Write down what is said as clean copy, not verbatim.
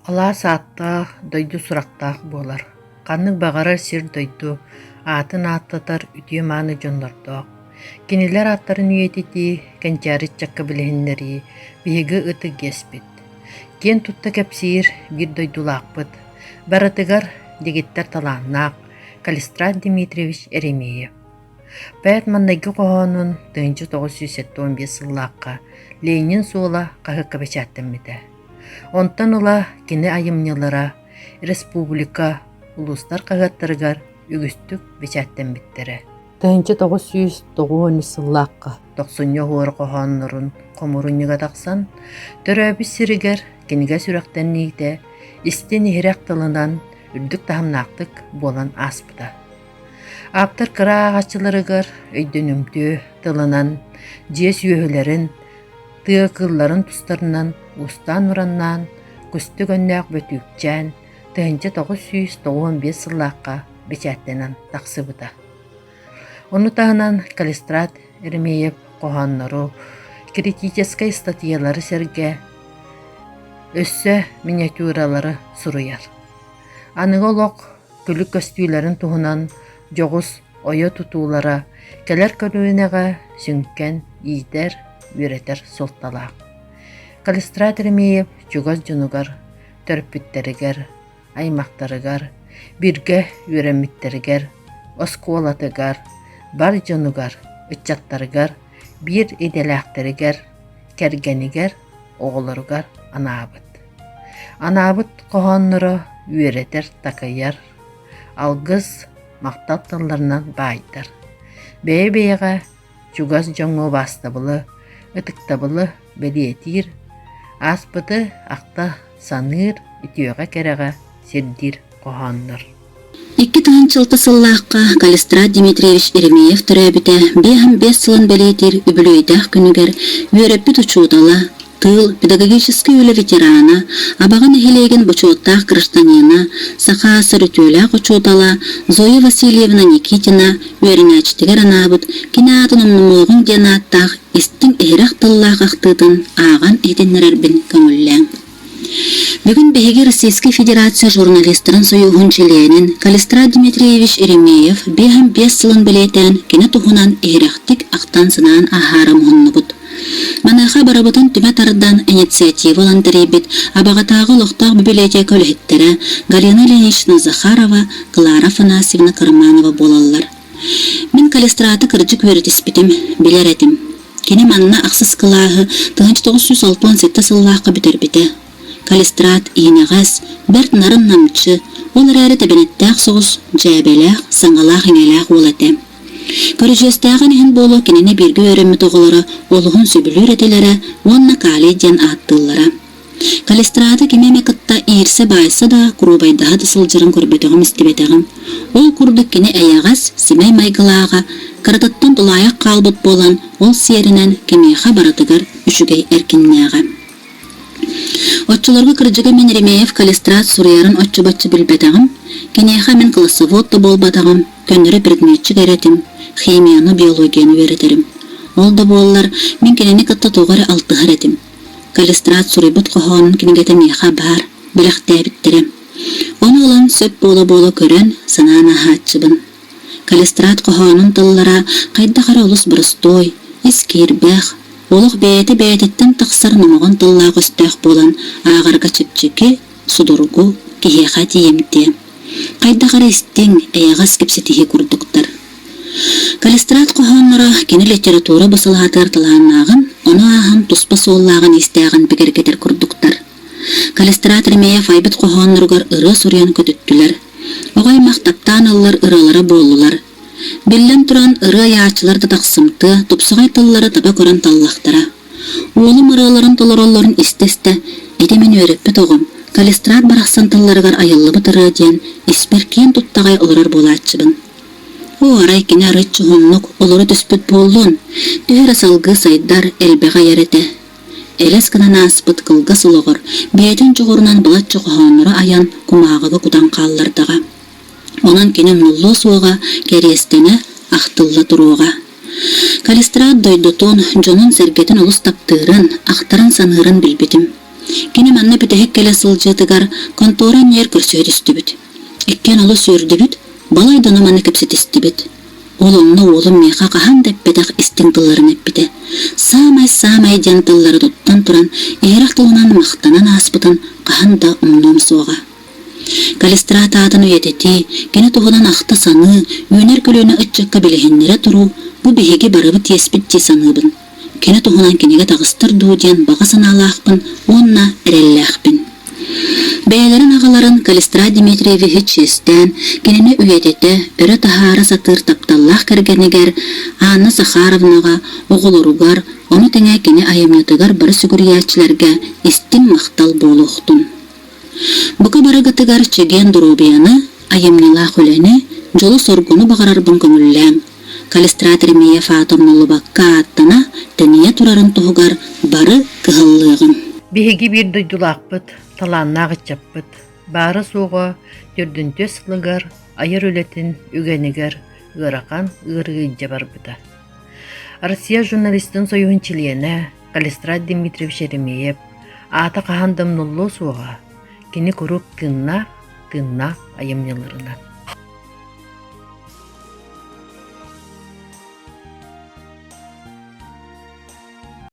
Ала саатта дойду сурактаах болар. Каннык багарар сир дойду, атын аттатар үтүе мааны дьонлордоох. Кинилер аттарын үйетити, кенчарит чакка билехиннери, биһиги ыты геспит. Кен тутта кепсиир бир дойдулаакпыт. Баратыгар дегиттер талааннаак Калистрат Дмитриевич Эремеев. Пэт маннайгы коһоонун 1975 сыллаакка Ленин суола кахыкка бечаттаммите. Онтан ула кини айымнялара республика улустар кагаттарыгар үгүстүк бечаттаммиттере. 1990 сыллаакка 90 хуор коһооннорун комуруньуга таксан төрөбү сиригер киниге сүрөктенниите истен ихирек тылынан үрдүк тахамнаактык болан аспыта. Аптар кыраагачыларыгар өйдөнүмтүү тылынан жие сүйөһүлерин тыакылларын тустарынан устан ураннан күстүк өннөк бөтүкчән 1995 сыллаакка бечаттенен таксыбыта. Ону тахынан Калистрат Эремеев коһооннору критической статьялары серге өссө миниатюралары суруяр. Аныга олок күлүк көстүйлөрүн туһунан жогус ойо тутуулара келер көрүүнеге сүңкен иитер үретер солталаак. Калистрат Эремеев чугас жунугар, төрпүттеригер, аймактарыгар, бирге үремиттеригер, оскуолатыгар, бар жунугар, ыччаттарыгар, бир иделэхтеригер, кергенигер, оголоругар анаабыт. Анаабыт коһоонноро үеретер такайар, алгыз мактаттыларынан баайдар. Бэйэ-бэйэҕэ чугас жоҥҥо бастабылы, ытыктабылы белиэтиир, аспыты акта саныыр үтүөҕэ керэҕэ сирдир коһооннор. 2000 сыллаакка Калистрат Дмитриевич Эремеев төрөбүтэ 5 сылын белиэтир үбүлүйдээх күнүгер үөреппит учуутала тыл педагогический үле ветерана, абаган эхилеген бочуоттаах гражданина, сахаасыр үтүөлээх учуутала Зоя Васильевна Никитина үөрүнээчтигер анаабыт кинаатын омнумуогун дианааттаах истиң эхирех тыллаах ахтыытын ааган этеннерербин көңүллээң. Бүгүн Беги Российской Федерация журналистерин союгун чилээнин Калистрат Дмитриевич Эремеев 5 сылын белетен кине тухунан эхирехтик ахтан сынаан ахаарам хуннубут. Манаха барабытын түмэ тардан инициативалан теребит абагатаагы лохтаах библиотека өлөһүттере Галина Ильинична Захарова, Клара Афанасьевна Карманова болаллар. Мен Калистраты кырдьык үөрүтиспитим, билер этим. Кини манна аксыс кылааһы 1967 сыллаакка бүтербите. Калистрат иинегас, берт нарын намчы, ол әрі табенеттәк соғыз, жәбеләк, саңалақ еңеләк ол әте. Көріжестәғын ехін болу кеніне бергі өрімі тоғылары, олығын сөбілер әтелері, онна каледен аттылары. Калистраты кемеме кытта иірсе байсы да, құрубайдағы дысылжырын көрбетіғым істебетіғым. Ол күрдік кені әяғас, семей майғылаға, қарататтан тұлаяқ қалбыт болан, ол серінен кемеға баратығыр үшігей әркеннәға. Отчуларга кырдьыга мен Эремеев Калистрат сурыярын отчу-баччы билбетагым, кенеха мен классоводда болбатагым, көннөрө предметчи керетим, химияны, биологияны веретерим. Ол да боллар, мен кенени кытта тоғары алтыгар этим. Калистрат сурыйбыт коһоонун кенегете меха бар, билэхтээбиттерим. Оны ылан сөп боло-боло көрөн, санаана хаатчыбын. Калистрат коһоонун тыллара кайда кара улус бырыстой, искирбэх, олық бәйеті-бәйететтен тақсар намаған тыллақ өстәқ болан ағарға чіпчеке, судыргу, кехеға дейемте. Қайда қара істен әяғас кепсетіге күрдіктір. Калистрат қоғанлары кені литература бұсылғатыр тылағынағын, оны ағын тұспа соллағын істәғын бігергетер күрдіктір. Калистрат Эремеев айбыт қоғанларығар ұры сұриян көтіттілер. Оғай мақтаптан ылылар ұралары болылар. Биллен туран ыры яачылар да тақсымты, тупсығай тыллары таба көрін таллақтара. Олым ырыларын толоролларын истесте, эдемен өреппі тоғым, Калистрат барақсан тылларығар айылы бұтыры ден, исперкен туттағай оларар болатчыбын. О арай кене арытчы ғыннық олары түспіт болуын, түйір асалғы сайдар әлбеға ереті. Элес кінана аспыт кылғы сылығыр, бәйтін жоғырынан бұлатчы қоғаныры аян кумағығы кудан қаллардаға. Онан кенем нуллу суға керестені ақтылла тұруға. Калистрат дойдутун жонун сергетін улус таптырын, ақтарын санырын білбетім. Kini manna bitehek kele sılcıtıgar kontoran yer kürsödüstübüt. Ekken olu sürdübüt, balaydanı manna kepsetistibüt. Olumlu oğlum meha kahan deppedak istintilların eppide. Samay jantılları tuttan turan, eğraktılınan mahtanan aspıtan kahan da umduğum soğa. Kalistrat adını üyeteti, gene tohudan ahtı sanı, üner kölöne ıtçakka bilehenlere turu, bu behege barabı tespitçi sanıbın. Gene tohunan kenege tağыстır duğdiyan bağa sanalaqpın, onna erellaqpın. Beylerin ağaların Kalistra Dimitrievich esten, genene üyetete, öre tahara satır taptallah kergeniger, Anna Zakharovnaga, oğulurugar, onu tenge kene ayamyatıgar barı sügüriyatçilerge istin maqtal boluqtun. Buka baragatıgar çegen durubiyanı, ayamnila kuleni, jolu sorgunu bağarar bünkümüllem. Kalistra Tremiye Fatomnulu bakka attana, teniye turarın tuhugar barı kıhallığın. Bihegi bir duydulaqpıt, talanna gıçappıt. Bары soğa, dördüntö sılıgar, ayır öletin, ügeniger, ırakan, ırgıйдя барбыта. Россия журналистин союхун чилиене, Калистрат Дмитриевич Еремеев, ата кахандым нуллу соğa, кини курук кынна, айымныларына.